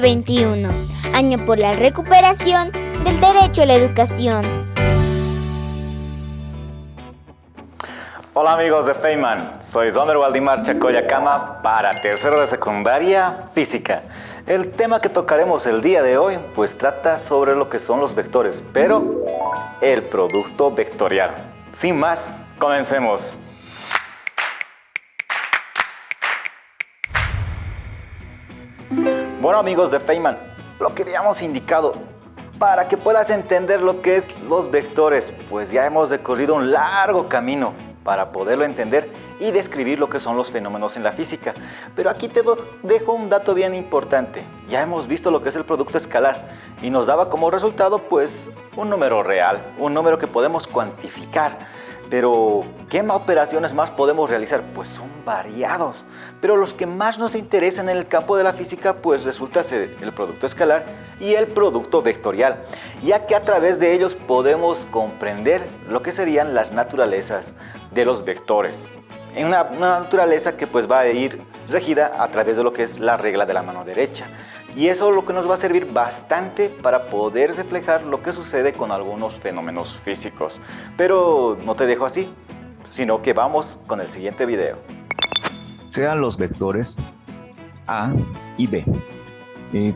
2021, año por la recuperación del derecho a la educación. Hola amigos de Feynman, soy Zomer Waldimar Chacoyacama para tercero de secundaria física. El tema que tocaremos el día de hoy pues trata sobre lo que son los vectores, pero el producto vectorial. Sin más, comencemos. Bueno amigos de Feynman, lo que habíamos indicado para que puedas entender lo que es los vectores, pues ya hemos recorrido un largo camino para poderlo entender y describir lo que son los fenómenos en la física. Pero aquí te dejo un dato bien importante. Ya hemos visto lo que es el producto escalar y nos daba como resultado pues un número real, un número que podemos cuantificar. Pero, ¿qué operaciones más podemos realizar? Pues son variados. Pero los que más nos interesan en el campo de la física, pues resulta ser el producto escalar y el producto vectorial, ya que a través de ellos podemos comprender lo que serían las naturalezas de los vectores. En una naturaleza que pues va a ir regida a través de lo que es la regla de la mano derecha. Y eso es lo que nos va a servir bastante para poder reflejar lo que sucede con algunos fenómenos físicos. Pero no te dejo así, sino que vamos con el siguiente video. Sean los vectores A y B.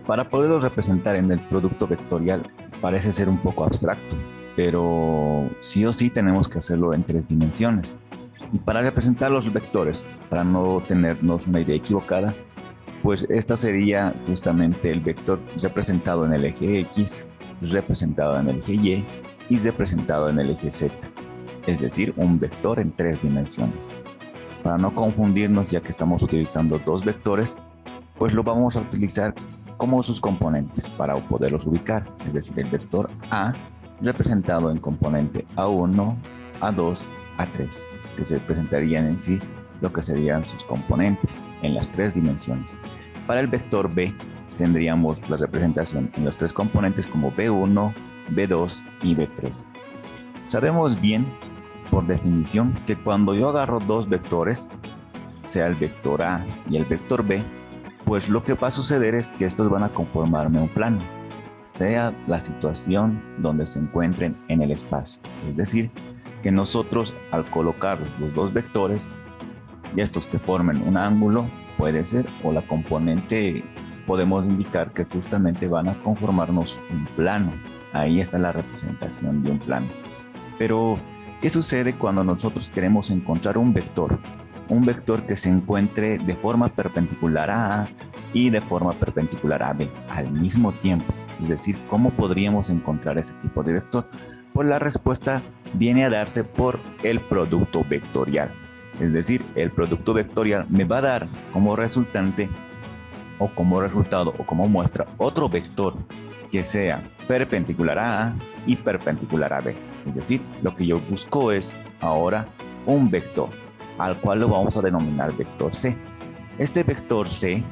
Para poderlos representar en el producto vectorial parece ser un poco abstracto, pero sí o sí tenemos que hacerlo en 3 dimensiones. Y para representar los vectores, para no tenernos una idea equivocada, pues esta sería justamente el vector representado en el eje X, representado en el eje Y y representado en el eje Z, es decir, un vector en 3 dimensiones. Para no confundirnos, ya que estamos utilizando 2 vectores, pues lo vamos a utilizar como sus componentes para poderlos ubicar, es decir, el vector A representado en componente A1, A2, A3, que se representarían en sí lo que serían sus componentes en las 3 dimensiones. Para el vector B tendríamos la representación en los 3 componentes como B1, B2 y B3. Sabemos bien, por definición, que cuando yo agarro 2 vectores, sea el vector A y el vector B, pues lo que va a suceder es que estos van a conformarme un plano, sea la situación donde se encuentren en el espacio. Es decir, que nosotros al colocar los 2 vectores, y estos que formen un ángulo, puede ser, o la componente, podemos indicar que justamente van a conformarnos un plano. Ahí está la representación de un plano. Pero, ¿qué sucede cuando nosotros queremos encontrar un vector? Un vector que se encuentre de forma perpendicular a A y de forma perpendicular a B al mismo tiempo. Es decir, ¿cómo podríamos encontrar ese tipo de vector? Pues la respuesta viene a darse por el producto vectorial. Es decir, el producto vectorial me va a dar como resultante o como resultado o como muestra otro vector que sea perpendicular a A y perpendicular a B. Es decir, lo que yo busco es ahora un vector al cual lo vamos a denominar vector C. Este vector C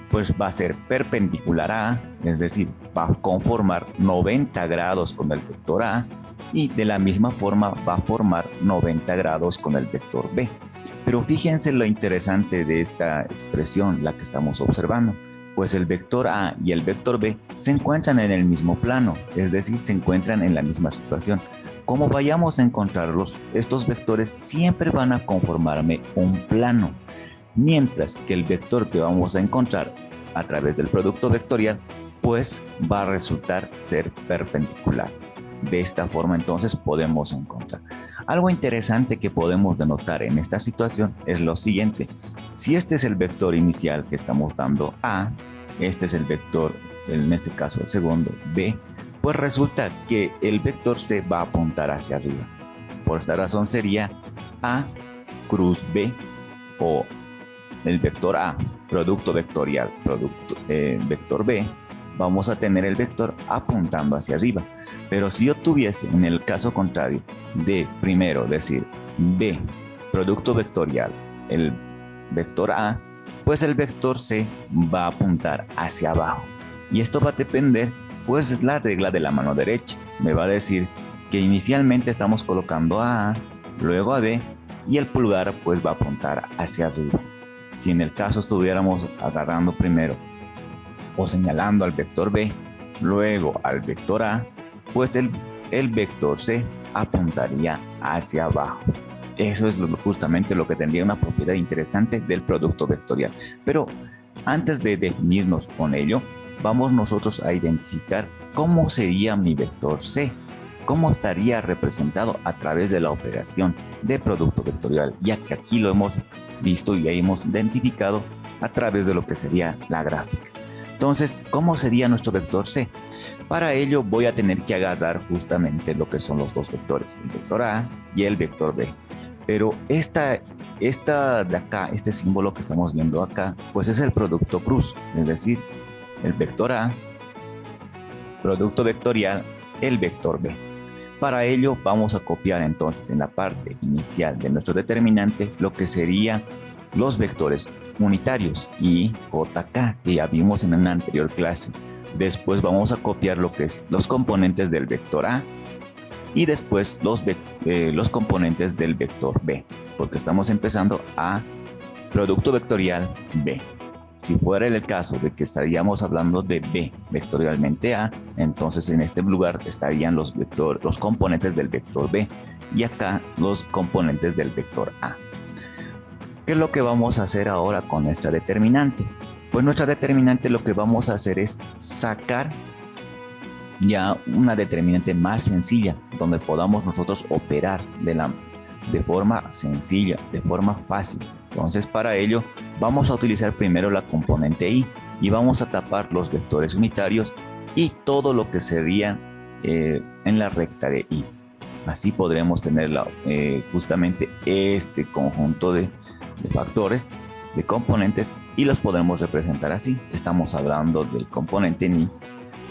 pues va a ser perpendicular a A, es decir, va a conformar 90 grados con el vector A y de la misma forma va a formar 90 grados con el vector B. Pero fíjense lo interesante de esta expresión, la que estamos observando, pues el vector A y el vector B se encuentran en el mismo plano, es decir, se encuentran en la misma situación. Como vayamos a encontrarlos, estos vectores siempre van a conformarme un plano, mientras que el vector que vamos a encontrar a través del producto vectorial, pues va a resultar ser perpendicular. De esta forma entonces podemos encontrar. Algo interesante que podemos denotar en esta situación es lo siguiente. Si este es el vector inicial que estamos dando A, este es el vector, en este caso el segundo, B, pues resulta que el vector C va a apuntar hacia arriba. Por esta razón sería A cruz B, o el vector A, producto vectorial, vector B, vamos a tener el vector apuntando hacia arriba. Pero si yo tuviese en el caso contrario de primero decir B, producto vectorial, el vector A, pues el vector C va a apuntar hacia abajo. Y esto va a depender, pues es la regla de la mano derecha. Me va a decir que inicialmente estamos colocando a A, luego a B, y el pulgar pues va a apuntar hacia arriba. Si en el caso estuviéramos agarrando primero o señalando al vector B, luego al vector A, pues el vector C apuntaría hacia abajo. Eso es justamente lo que tendría una propiedad interesante del producto vectorial. Pero antes de definirnos con ello, vamos nosotros a identificar cómo sería mi vector C, cómo estaría representado a través de la operación de producto vectorial, ya que aquí lo hemos visto y ya hemos identificado a través de lo que sería la gráfica. Entonces, ¿cómo sería nuestro vector C? Para ello voy a tener que agarrar justamente lo que son los dos vectores, el vector A y el vector B. Pero esta de acá, este símbolo que estamos viendo acá, pues es el producto cruz, es decir, el vector A, producto vectorial, el vector B. Para ello vamos a copiar entonces en la parte inicial de nuestro determinante lo que serían los vectores unitarios y JK que ya vimos en una anterior clase. Después vamos a copiar lo que es los componentes del vector A y después los componentes del vector B, porque estamos empezando a producto vectorial B. Si fuera el caso de que estaríamos hablando de B vectorialmente A, entonces en este lugar estarían los componentes del vector B y acá los componentes del vector A. ¿Qué es lo que vamos a hacer ahora con nuestra determinante? Pues nuestra determinante lo que vamos a hacer es sacar ya una determinante más sencilla, donde podamos nosotros operar de forma sencilla, de forma fácil. Entonces para ello vamos a utilizar primero la componente I y vamos a tapar los vectores unitarios y todo lo que sería en la recta de I. Así podremos tener justamente este conjunto de factores, de componentes, y los podemos representar así. Estamos hablando del componente I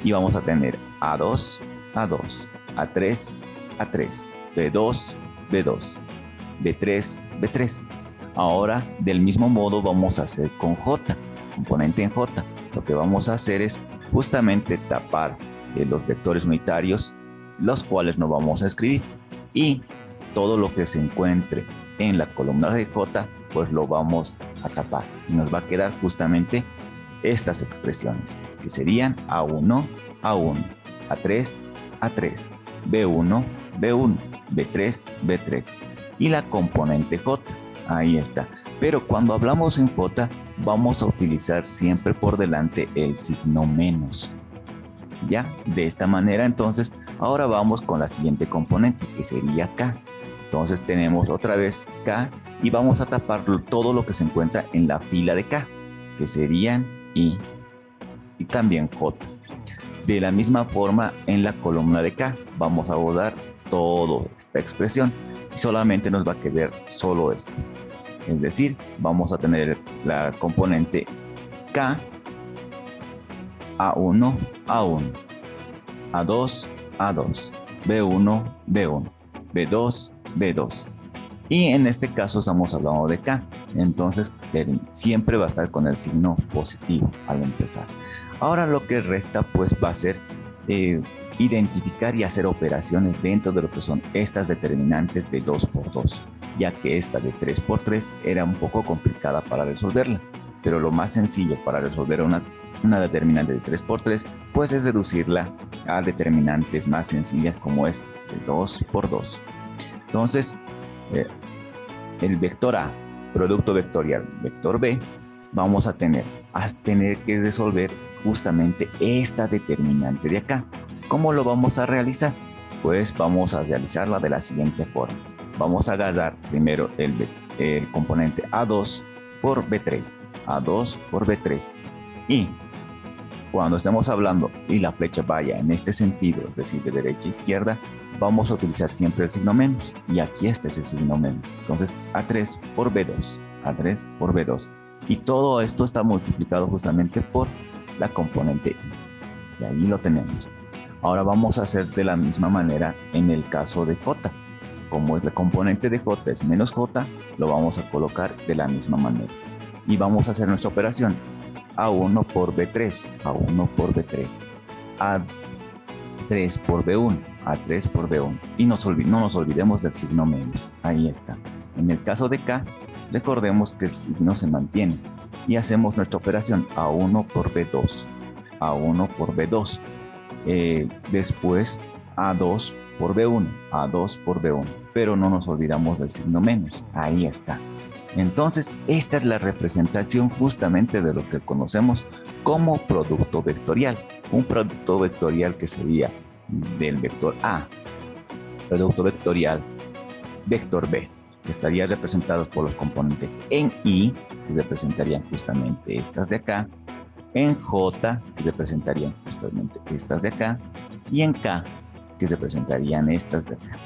y vamos a tener A2, A2, A3, A3, B2, B2, B3, B3. Ahora, del mismo modo vamos a hacer con J, componente en J. Lo que vamos a hacer es justamente tapar los vectores unitarios, los cuales no vamos a escribir, y todo lo que se encuentre en la columna de J, pues lo vamos a tapar y nos va a quedar justamente estas expresiones, que serían A1, A1, A3, A3, B1, B1, B3, B3 y la componente J. Ahí está. Pero cuando hablamos en J, vamos a utilizar siempre por delante el signo menos. Ya, de esta manera entonces, ahora vamos con la siguiente componente, que sería K. Entonces tenemos otra vez K y vamos a tapar todo lo que se encuentra en la fila de K, que serían I y también J. De la misma forma, en la columna de K vamos a borrar toda esta expresión y solamente nos va a quedar solo esto. Es decir, vamos a tener la componente K, A1, A1, A2, A2, B1, B1, B2, B2. Y en este caso estamos hablando de K, entonces siempre va a estar con el signo positivo al empezar. Ahora lo que resta pues va a ser identificar y hacer operaciones dentro de lo que son estas determinantes de 2×2, ya que esta de 3×3 era un poco complicada para resolverla, pero lo más sencillo para resolver una determinante de 3×3 pues es reducirla a determinantes más sencillas como esta de 2×2. Entonces el vector A, producto vectorial, vector B, vamos a tener que resolver justamente esta determinante de acá. ¿Cómo lo vamos a realizar? Pues vamos a realizarla de la siguiente forma. Vamos a agarrar primero el componente A2 por B3, A2 por B3, y cuando estemos hablando y la flecha vaya en este sentido, es decir, de derecha a izquierda, vamos a utilizar siempre el signo menos, y aquí este es el signo menos. Entonces A3 por B2, A3 por B2, y todo esto está multiplicado justamente por la componente I, y ahí lo tenemos. Ahora vamos a hacer de la misma manera en el caso de J. Como la componente de J es menos J, lo vamos a colocar de la misma manera. Y vamos a hacer nuestra operación. A1 por B3, A1 por B3, A3 por B1, A3 por B1. Y no nos olvidemos del signo menos. Ahí está. En el caso de K, recordemos que el signo se mantiene. Y hacemos nuestra operación A1 por B2, A1 por B2. Después A2 por B1, A2 por B1. Pero no nos olvidamos del signo menos. Ahí está. Entonces, esta es la representación justamente de lo que conocemos como producto vectorial. Un producto vectorial que sería del vector A, producto vectorial, vector B, que estaría representado por los componentes en I, que representarían justamente estas de acá, en J, que representarían justamente estas de acá, y en K, que representarían estas de acá.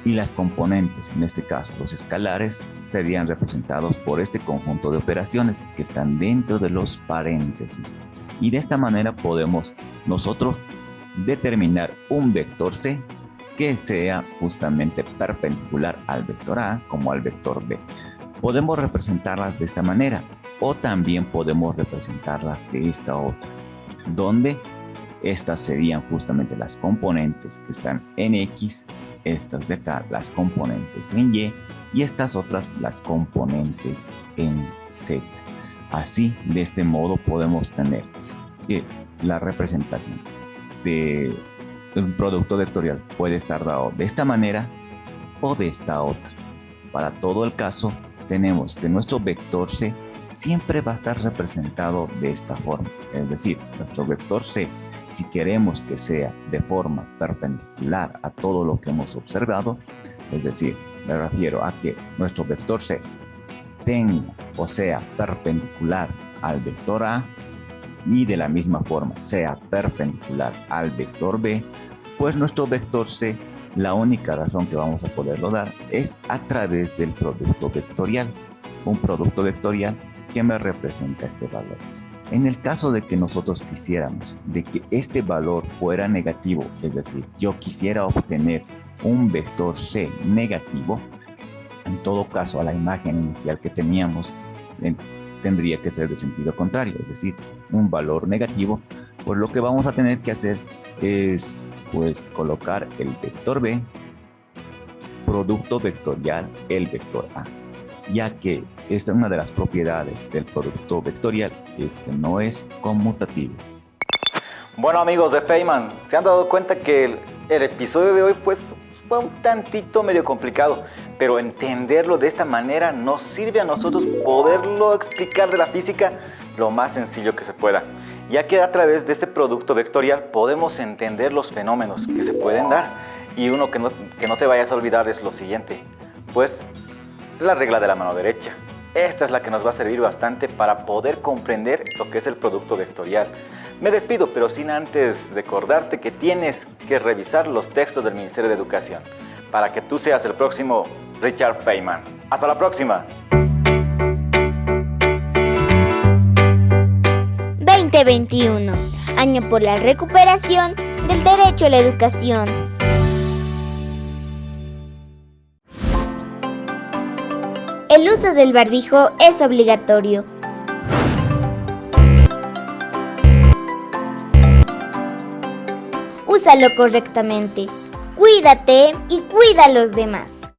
Y las componentes, en este caso los escalares, serían representados por este conjunto de operaciones que están dentro de los paréntesis. Y de esta manera podemos nosotros determinar un vector C que sea justamente perpendicular al vector A como al vector B. Podemos representarlas de esta manera o también podemos representarlas de esta otra, donde estas serían justamente las componentes que están en X, estas de acá las componentes en Y y estas otras las componentes en Z. Así, de este modo podemos tener que la representación de un producto vectorial puede estar dado de esta manera o de esta otra. Para todo el caso, tenemos que nuestro vector C siempre va a estar representado de esta forma. Es decir, nuestro vector C, si queremos que sea de forma perpendicular a todo lo que hemos observado, es decir, me refiero a que nuestro vector C tenga o sea perpendicular al vector A y de la misma forma sea perpendicular al vector B, pues nuestro vector C, la única razón que vamos a poderlo dar es a través del producto vectorial. Un producto vectorial que me representa este valor. En el caso de que nosotros quisiéramos de que este valor fuera negativo, es decir, yo quisiera obtener un vector C negativo, en todo caso a la imagen inicial que teníamos tendría que ser de sentido contrario, es decir, un valor negativo, pues lo que vamos a tener que hacer es pues colocar el vector B, producto vectorial, el vector A, ya que esta es una de las propiedades del producto vectorial, es que no es conmutativo. Bueno, amigos de Feynman, ¿se han dado cuenta que el episodio de hoy pues fue un tantito medio complicado? Pero entenderlo de esta manera nos sirve a nosotros poderlo explicar de la física lo más sencillo que se pueda, ya que a través de este producto vectorial podemos entender los fenómenos que se pueden dar. Y uno que no te vayas a olvidar es lo siguiente, pues la regla de la mano derecha. Esta es la que nos va a servir bastante para poder comprender lo que es el producto vectorial. Me despido, pero sin antes recordarte que tienes que revisar los textos del Ministerio de Educación para que tú seas el próximo Richard Feynman. ¡Hasta la próxima! 2021, año por la recuperación del derecho a la educación. El uso del barbijo es obligatorio. Úsalo correctamente. Cuídate y cuida a los demás.